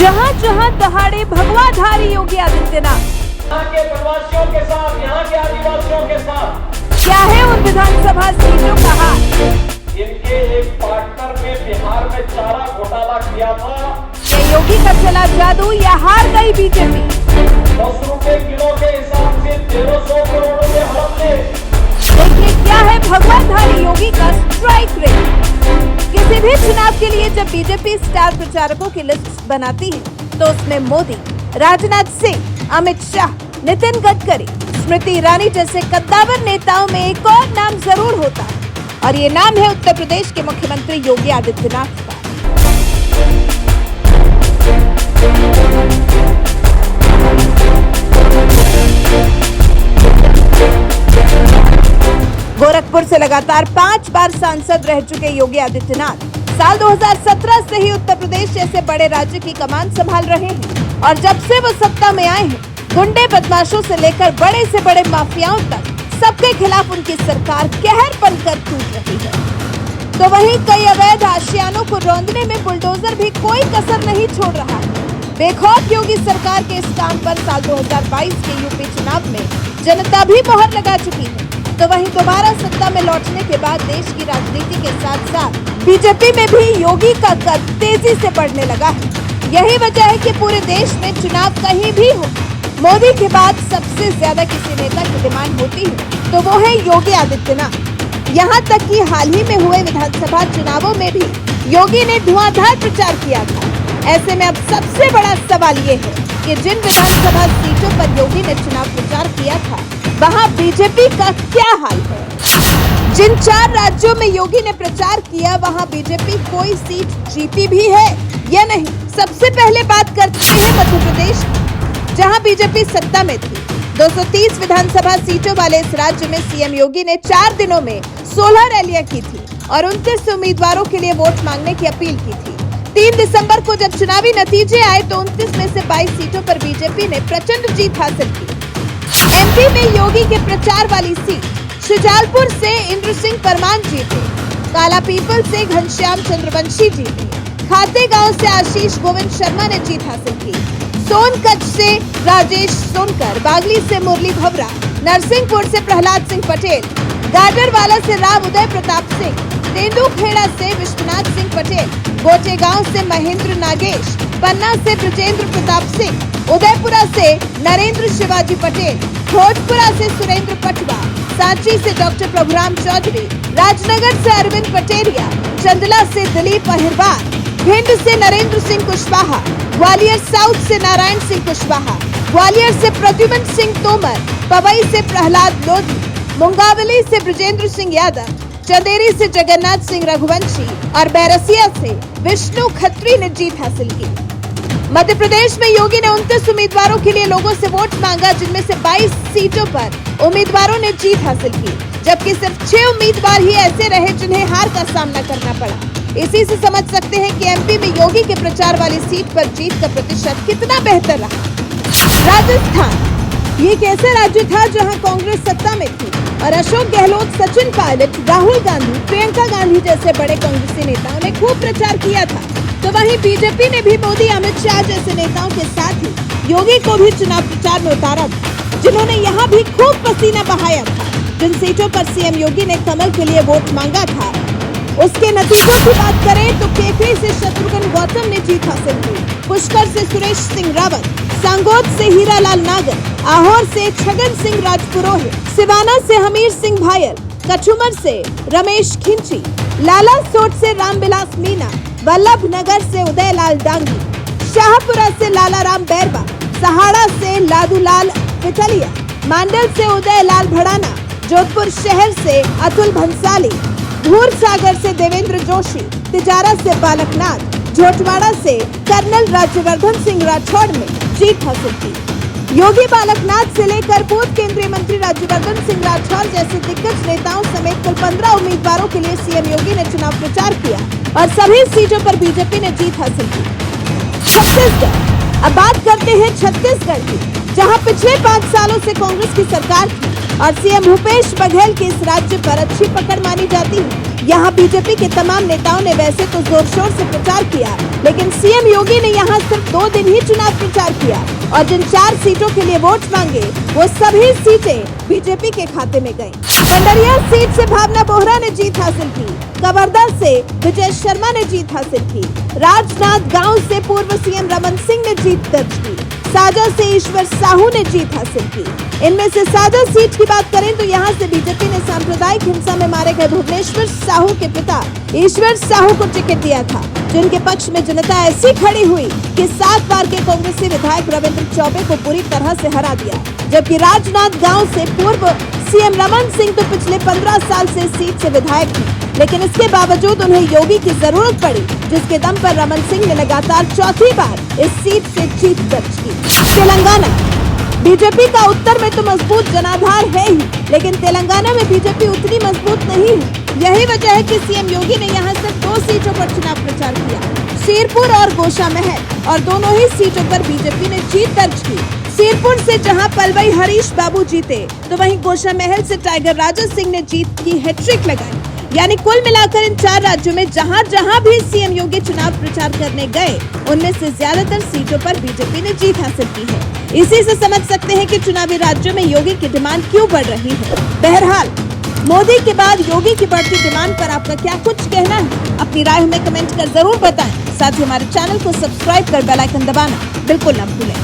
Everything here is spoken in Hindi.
जहां जहां दहाड़े भगवाधारी योगी आदित्यनाथ, यहाँ के प्रवासियों के साथ, यहाँ के आदिवासियों के साथ क्या है उन विधानसभा सीटों का हाल? इनके एक पार्टनर ने बिहार में चारा घोटाला किया था। क्या योगी का चला जादू या हार गई बीजेपी? 10 रुपए किलो के हिसाब से 1300 करोड़ रुपए हड़प ले। देखिए क्या है भगवाधारी योगी का स्ट्राइक रेट। किसी भी चुनाव के लिए जब बीजेपी स्टार प्रचारकों की लिस्ट बनाती है तो उसमें मोदी, राजनाथ सिंह, अमित शाह, नितिन गडकरी, स्मृति ईरानी जैसे कद्दावर नेताओं में एक और नाम जरूर होता है और ये नाम है उत्तर प्रदेश के मुख्यमंत्री योगी आदित्यनाथ का। गोरखपुर से लगातार 5 बार सांसद रह चुके योगी आदित्यनाथ साल 2017 से ही उत्तर प्रदेश जैसे बड़े राज्य की कमान संभाल रहे हैं और जब से वो सत्ता में आए हैं, गुंडे बदमाशों से लेकर बड़े से बड़े माफियाओं तक सबके खिलाफ उनकी सरकार कहर बनकर टूट रही है। तो वहीं कई अवैध आशियानों को रौंदने में बुलडोजर भी कोई कसर नहीं छोड़ रहा है। बेखौफ योगी सरकार के इस काम पर साल 2022 के यूपी चुनाव में जनता भी मोहर लगा चुकी है। तो वहीं दोबारा सत्ता में लौटने के बाद देश की राजनीति के साथ साथ बीजेपी में भी योगी का कद तेजी से बढ़ने लगा है। यही वजह है कि पूरे देश में चुनाव कहीं भी हो, मोदी के बाद सबसे ज्यादा किसी नेता की डिमांड होती है तो वो है योगी आदित्यनाथ। यहाँ तक कि हाल ही में हुए विधानसभा चुनावों में भी योगी ने धुआंधार प्रचार किया था। ऐसे में अब सबसे बड़ा सवाल ये है कि जिन विधानसभा सीटों पर योगी ने चुनाव प्रचार किया था वहाँ बीजेपी का क्या हाल है? जिन 4 राज्यों में योगी ने प्रचार किया वहाँ बीजेपी कोई सीट जीती भी है या नहीं? सबसे पहले बात करते हैं मध्य प्रदेश की, जहाँ बीजेपी सत्ता में थी। 230 विधानसभा सीटों वाले इस राज्य में सीएम योगी ने 4 दिनों में 16 रैलियां की थी और 29 उम्मीदवारों के लिए वोट मांगने की अपील की थी। 3 दिसंबर को जब चुनावी नतीजे आए तो 29 में से 22 सीटों पर बीजेपी ने प्रचंड जीत हासिल की। एमपी में योगी के प्रचार वाली सीट शुजालपुर से इंद्र सिंह परमार जीते, काला पीपल से घनश्याम चंद्रवंशी जीते, खातेगांव से आशीष गोविंद शर्मा ने जीत हासिल की, सोनकच्छ से राजेश सोनकर, बागली से मुरली भवरा, नरसिंहपुर से प्रहलाद सिंह पटेल, गाडरवाला से राम उदय प्रताप सिंह, तेंदुखेड़ा से विश्वनाथ सिंह पटेल, गोटेगांव से महेंद्र नागेश, पन्ना से ब्रजेंद्र प्रताप सिंह, उदयपुरा से नरेंद्र शिवाजी पटेल, भोजपुरा से सुरेंद्र पटवा, सांची से डॉक्टर प्रभुराम चौधरी, राजनगर से अरविंद पटेरिया, चंदला से दिलीप अहिरवार, भिंड से नरेंद्र सिंह कुशवाहा, ग्वालियर साउथ से नारायण सिंह कुशवाहा, ग्वालियर से प्रद्युमन सिंह तोमर, पवई से प्रहलाद लोधी, मुंगावली से ब्रजेंद्र सिंह यादव, चंदेरी से जगन्नाथ सिंह रघुवंशी और बैरसिया से विष्णु खत्री ने जीत हासिल की। मध्य प्रदेश में योगी ने 29 उम्मीदवारों के लिए लोगों से वोट मांगा, जिनमें से 22 सीटों पर उम्मीदवारों ने जीत हासिल की, जबकि सिर्फ 6 उम्मीदवार ही ऐसे रहे जिन्हें हार का सामना करना पड़ा। इसी से समझ सकते हैं कि एमपी में योगी के प्रचार वाली सीट पर जीत का प्रतिशत कितना बेहतर रहा। राजस्थान, ये एक ऐसा राज्य था जहां कांग्रेस सत्ता में थी और अशोक गहलोत, सचिन पायलट, राहुल गांधी, प्रियंका गांधी जैसे बड़े कांग्रेसी नेताओं ने खूब प्रचार किया था। तो वहीं बीजेपी ने भी मोदी, अमित शाह जैसे नेताओं के साथ ही योगी को भी चुनाव प्रचार में उतारा था, जिन्होंने यहाँ भी खूब पसीना बहाया था। जिन सीटों पर सीएम योगी ने कमल के लिए वोट मांगा था, उसके नतीजों की बात करें तो केकरी से शत्रुघ्न गौतम ने जीत हासिल की, पुष्कर से सुरेश सिंह रावत, सांगोद से हीरालाल नागर, आहोर से छगन सिंह राजपुरोहित, सिवाना से हमीर सिंह भायल, कछुमर से रमेश खिंची, लाला सोट से रामविलास मीना, वल्लभ नगर से उदयलाल डांगी, शाहपुरा से लालाराम बैरवा, सहाड़ा से लादूलाल पिथलिया, मांडल से उदयलाल भड़ाना, जोधपुर शहर से अतुल भंसाली, धूर सागर से देवेंद्र जोशी, तिजारा से बालकनाथ, झोटवाड़ा से कर्नल राज्यवर्धन सिंह राठौड़ ने जीत हासिल की। योगी बालकनाथ से लेकर पूर्व केंद्रीय मंत्री राज्यवर्धन सिंह राठौड़ जैसे दिग्गज नेताओं समेत कुल 15 उम्मीदवारों के लिए सीएम योगी ने चुनाव प्रचार किया और सभी सीटों पर बीजेपी ने जीत हासिल की। छत्तीसगढ़, अब बात करते हैं छत्तीसगढ़ की, जहां पिछले 5 सालों से कांग्रेस की सरकार थी। और सीएम भूपेश बघेल की इस राज्य पर अच्छी पकड़ मानी जाती है। यहाँ बीजेपी के तमाम नेताओं ने वैसे तो जोर शोर से प्रचार किया, लेकिन सीएम योगी ने यहाँ सिर्फ 2 दिन ही चुनाव प्रचार किया और जिन 4 सीटों के लिए वोट मांगे वो सभी सीटें बीजेपी के खाते में गयी। पंडरिया सीट से भावना बोहरा ने जीत हासिल की, कवर्धा से विजय शर्मा ने जीत हासिल की, राजनांद गांव से पूर्व सीएम रमन सिंह ने जीत दर्ज की, साजा से ईश्वर साहू ने जीत हासिल की। इनमें से साजा सीट की बात करें तो यहां से बीजेपी ने सांप्रदायिक हिंसा में मारे गए भुवनेश्वर साहू के पिता ईश्वर साहू को टिकट दिया था, जिनके पक्ष में जनता ऐसी खड़ी हुई कि 7 बार के कांग्रेसी विधायक रविंद्र चौबे को पूरी तरह से हरा दिया। जबकि राजनांद गांव से पूर्व सीएम रमन सिंह तो पिछले 15 साल से इस सीट से विधायक थे, लेकिन इसके बावजूद उन्हें योगी की जरूरत पड़ी, जिसके दम पर रमन सिंह ने लगातार 4थी बार इस सीट से जीत दर्ज की। तेलंगाना बीजेपी का उत्तर में तो मजबूत जनाधार है ही, लेकिन तेलंगाना में बीजेपी उतनी मजबूत नहीं है। यही वजह है कि सीएम योगी ने यहाँ सिर्फ 2 सीटों पर चुनाव प्रचार किया, सिरपुर और गोशामहल, और दोनों ही सीटों पर बीजेपी ने जीत दर्ज की। सिरपुर से जहां पलवई हरीश बाबू जीते, तो वहीं गोशामहल से टाइगर राजा सिंह ने जीत की हैट्रिक लगाई। यानी कुल मिलाकर इन 4 राज्यों में जहां जहां भी सीएम योगी चुनाव प्रचार करने गए, उनमें से ज्यादातर सीटों पर बीजेपी ने जीत हासिल की है। इसी से समझ सकते हैं कि चुनावी राज्यों में योगी की डिमांड क्यों बढ़ रही है। बहरहाल मोदी के बाद योगी की बढ़ती डिमांड पर आपका क्या कुछ कहना है? अपनी राय हमें कमेंट कर जरूर बताएं। साथ ही हमारे चैनल को सब्सक्राइब कर बेल आइकन दबाना बिल्कुल न भूलें।